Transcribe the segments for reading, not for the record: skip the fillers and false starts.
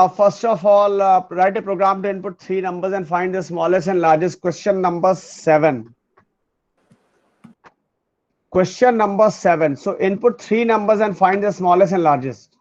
first of all, write a program to input three numbers and find the smallest and largest. Question number 7. Question number 7. So input three numbers and find the smallest and largest.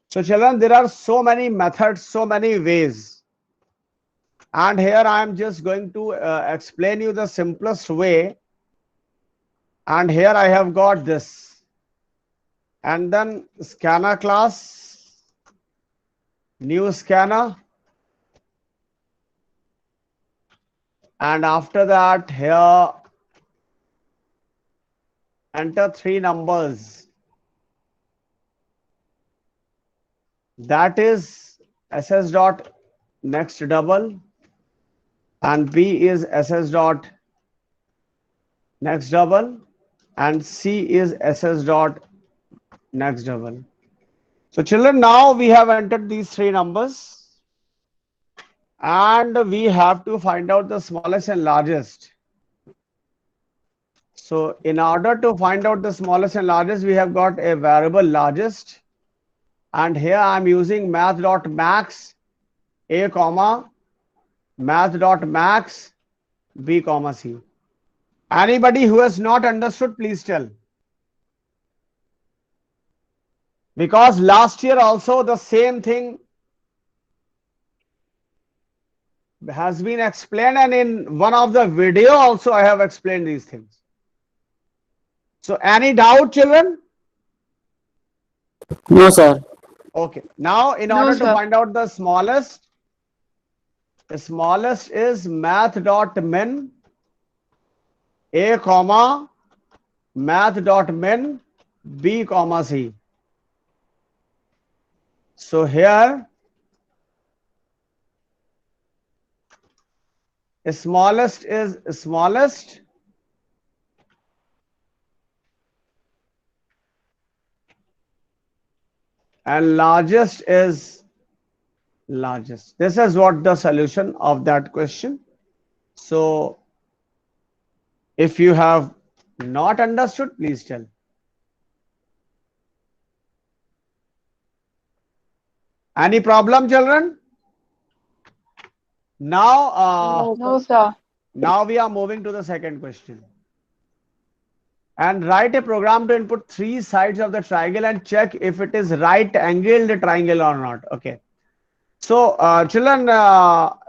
So children, there are so many methods, so many ways. And here I am just going to explain you the simplest way. And here I have got this. And then scanner class, new scanner. And after that, here enter three numbers. That is ss dot next double, and B is ss dot next double, and C is ss dot next double. So children, now we have entered these three numbers and we have to find out the smallest and largest. So in order to find out the smallest and largest, we have got a variable largest, and here I am using math.max a comma math.max b comma c. Anybody who has not understood, please tell. Because last year also the same thing has been explained, and in one of the video also I have explained these things. So any doubt, children? No, sir. Okay. Now in order to find out the smallest is math.min a comma math.min b comma c. So here smallest is smallest, and largest is largest. This is what the solution of that question. So if you have not understood, please tell. Any problem, children? Now, No, sir. now we are moving to the second question. And write a program to input three sides of the triangle and check if it is right angled triangle or not. Okay. So children,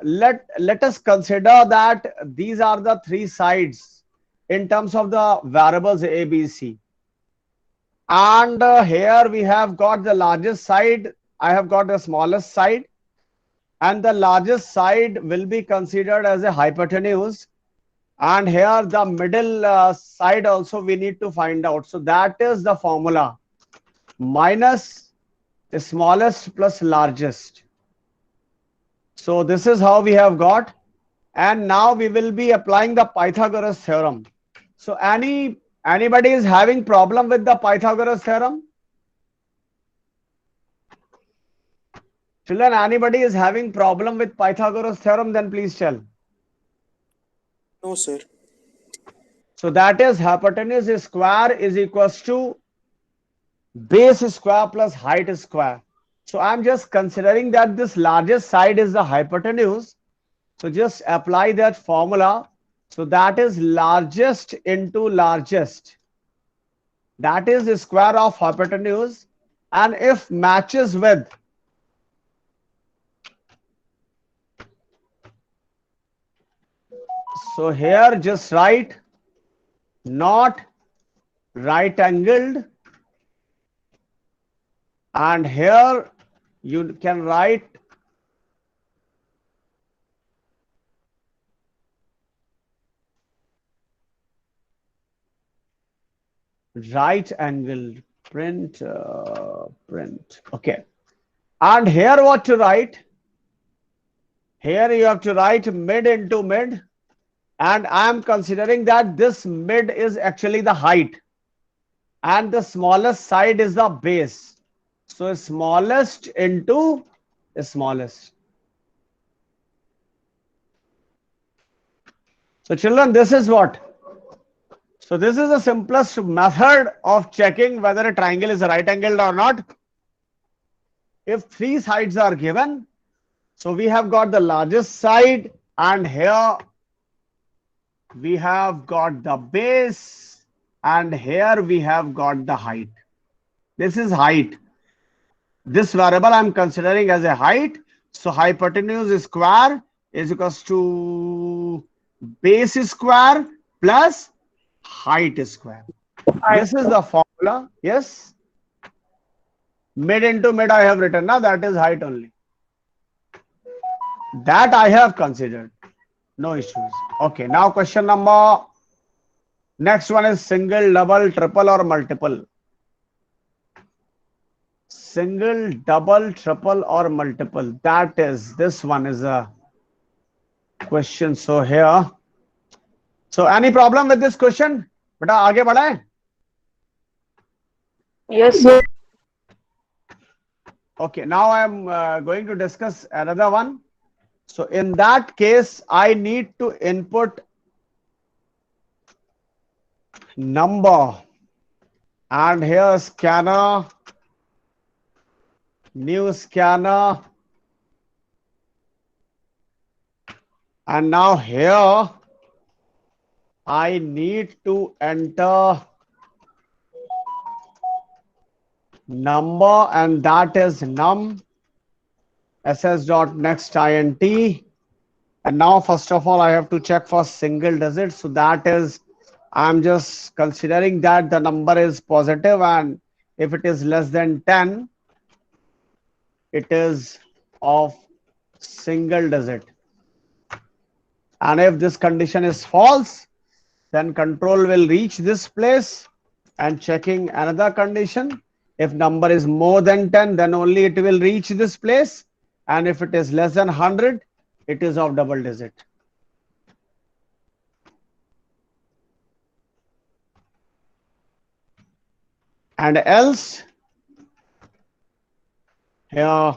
let us consider that these are the three sides in terms of the variables a, b, c. And here we have got the largest side, I have got the smallest side, and the largest side will be considered as a hypotenuse. And here the middle side also we need to find out. So that is the formula, minus the smallest plus largest. So this is how we have got. And now we will be applying the Pythagoras theorem. So anybody is having problem with the Pythagoras theorem? Children, anybody is having problem with Pythagoras theorem, then please tell. No, sir. So that is hypotenuse square is equals to base square plus height square. So I am just considering that this largest side is the hypotenuse. So just apply that formula. So that is largest into largest. That is the square of hypotenuse. And if matches with so here just write not right angled, and here you can write right angled, print. Okay. And here what to write? Here you have to write mid into mid. And I am considering that this mid is actually the height and the smallest side is the base. So smallest into smallest. So children, this is what? So this is the simplest method of checking whether a triangle is right angled or not. if three sides are given, so we have got the largest side, and here we have got the base, and here we have got the height. This is height. This variable I'm considering as a height. So hypotenuse square is equals to base square plus height square. This is the formula. Yes. Mid into mid I have written. Now that is height only. That I have considered. No issues. Okay. Now question number. Next one is single, double, triple or multiple. Single, double, triple or multiple. That is, this one is a question. So here. So any problem with this question? Beta आगे बढ़ाएं? Yes, sir. Okay, now I am going to discuss another one. So in that case, I need to input number, and here scanner, new scanner, and now here I need to enter number, and that is num ss.nextInt. And now first of all I have to check for single digit. So that is, I'm just considering that the number is positive, and if it is less than 10, it is of single digit. And if this condition is false, then control will reach this place and checking another condition. If number is more than 10, then only it will reach this place. And if it is less than 100, it is of double digit. And else, here,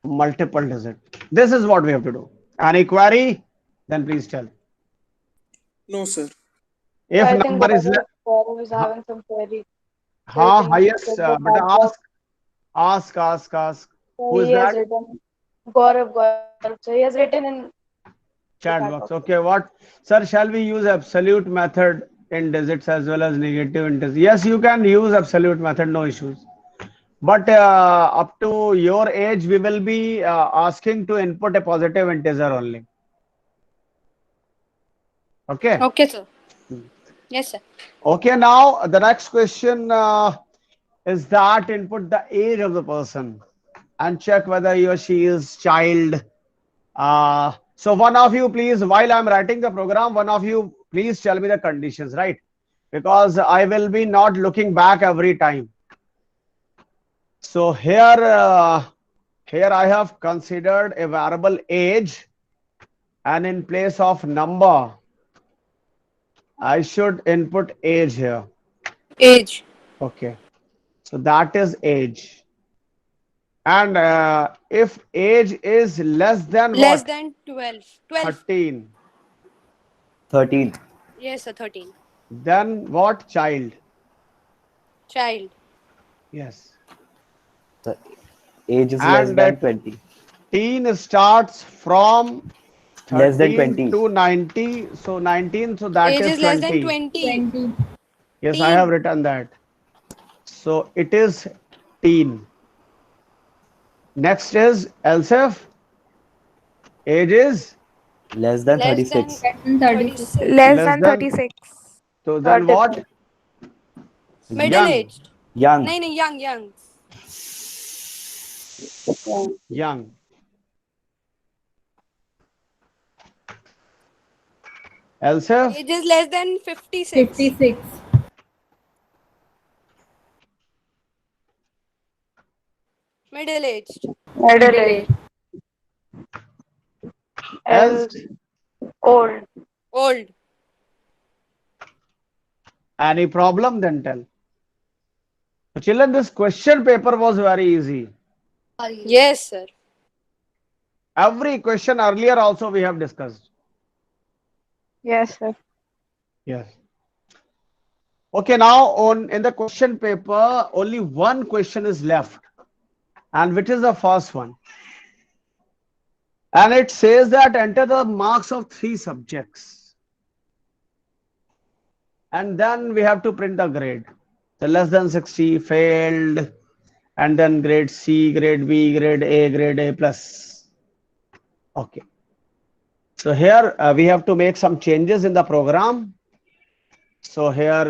multiple digit. This is what we have to do. Any query? Then please tell. No, sir. If I think number is Gaurav is having some query. हाँ think yes, check the but chat box. ask. So Who is he has that? written Gaurav. So he has written in Chat chat box. box. Okay, what? Sir, shall we use absolute method in digits as well as negative in digits? Yes, you can use absolute method, no issues. But up to your age, we will be asking to input a positive integer only. Okay. Okay, sir. Yes, sir. Okay, now the next question is that input the age of the person and check whether he or she is child. So one of you, please, while I'm writing the program, one of you, please tell me the conditions, right? Because I will be not looking back every time. So here I have considered a variable age, and in place of number, I should input age here. Age. Okay. So that is age. And if age is less than Less what? than 12. 12. 13. 13. Yes, sir. 13. Then what? Child. Child. Yes. The age is less And than 20. teen starts from Less than 13 20. to 90. So 19. So that Age is is less than 20. 20. Yes, I have Teen. written that. So it is teen. Next is Elsef. Age is Less than Less 36. than 36. Less less than than. 36. So then what? Middle Young. aged. Young. No, young. Young. Elsef. Age is less than 56. Middle aged. Middle age. Else. Old. Old. Any problem? Then tell. So children, this question paper was very easy. Yes, sir. Every question earlier also we have discussed. Yes, sir. Yes. Okay, now in the question paper, only one question is left, and which is the first one. And it says that enter the marks of 3 subjects. And then we have to print the grade. The less than 60, failed, and then grade C, grade B, grade A plus. Okay. So here we have to make some changes in the program. So here,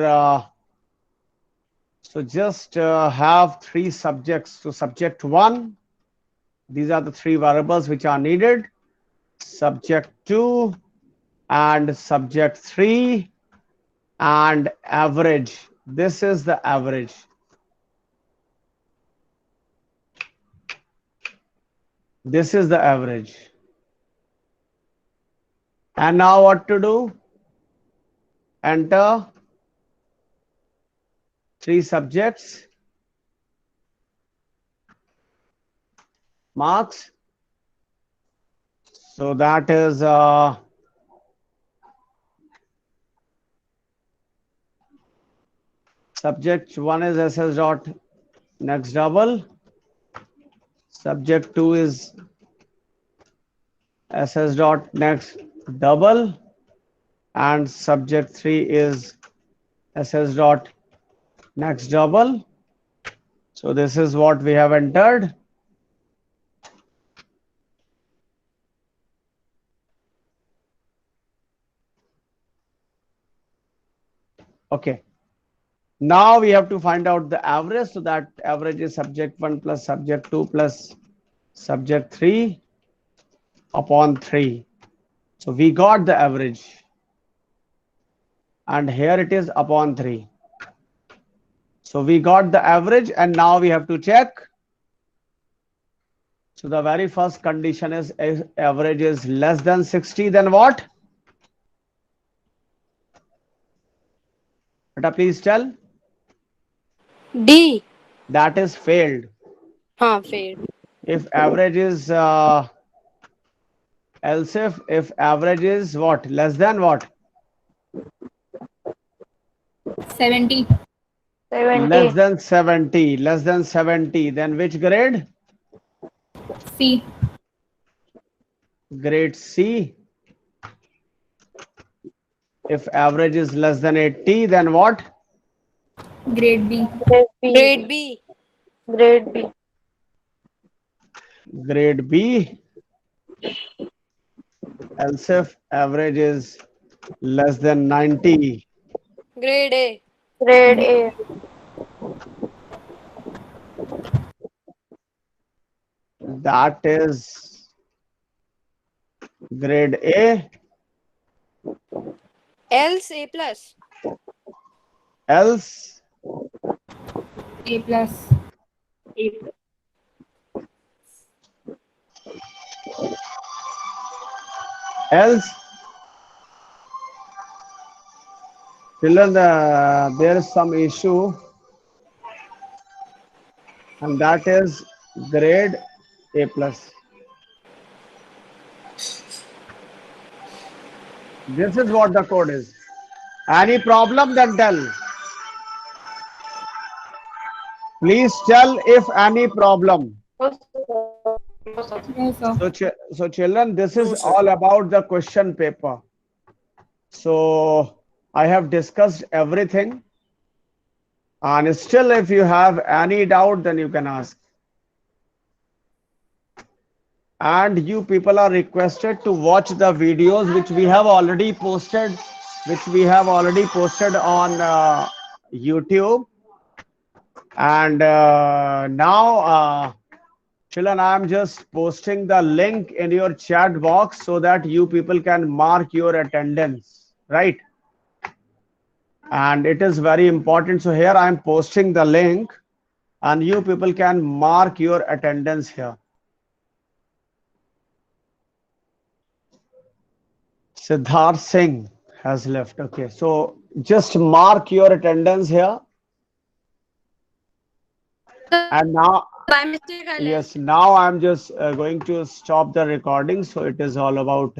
so just have 3 subjects. So subject 1, these are the 3 variables which are needed. Subject 2 and subject 3 and average. This is the average. This is the average. And now what to do? Enter 3 subjects, marks. So that is subject 1 is SS dot next double. Subject 2 is SS dot next double, and subject 3 is SS dot next double. So this is what we have entered. Okay. Now we have to find out the average. So that average is subject 1 plus subject 2 plus subject 3 upon 3. So we got the average. And here it is upon 3. So we got the average, and now we have to check. So the very first condition is average is less than 60, then what? Beta, please tell. D. That is failed. Failed. If average is else if average is what? Less than what? 70. 70. Less than 70. Less than 70. Then which grade? C. Grade C. If average is less than 80, then what? Grade B. Grade B. Grade B. Grade B. Grade B. Else if average is less than 90. Grade A. Grade A. That is grade A. Else A plus. Else A plus. A plus. else children, there is some issue, and that is grade A plus. This is what the code is. Any problem, then tell. Please tell if any problem. No, sir. No, sir. So children, this is No, sir. all about the question paper. So I have discussed everything, and still if you have any doubt, then you can ask. And you people are requested to watch the videos which we have already posted, on YouTube. And now children, I am just posting the link in your chat box so that you people can mark your attendance, right? And it is very important. So here I am posting the link, and you people can mark your attendance here. Siddharth Singh has left. Okay, so just mark your attendance here. And now, By mistake, I left. yes, now I'm just going to stop the recording. So it is all about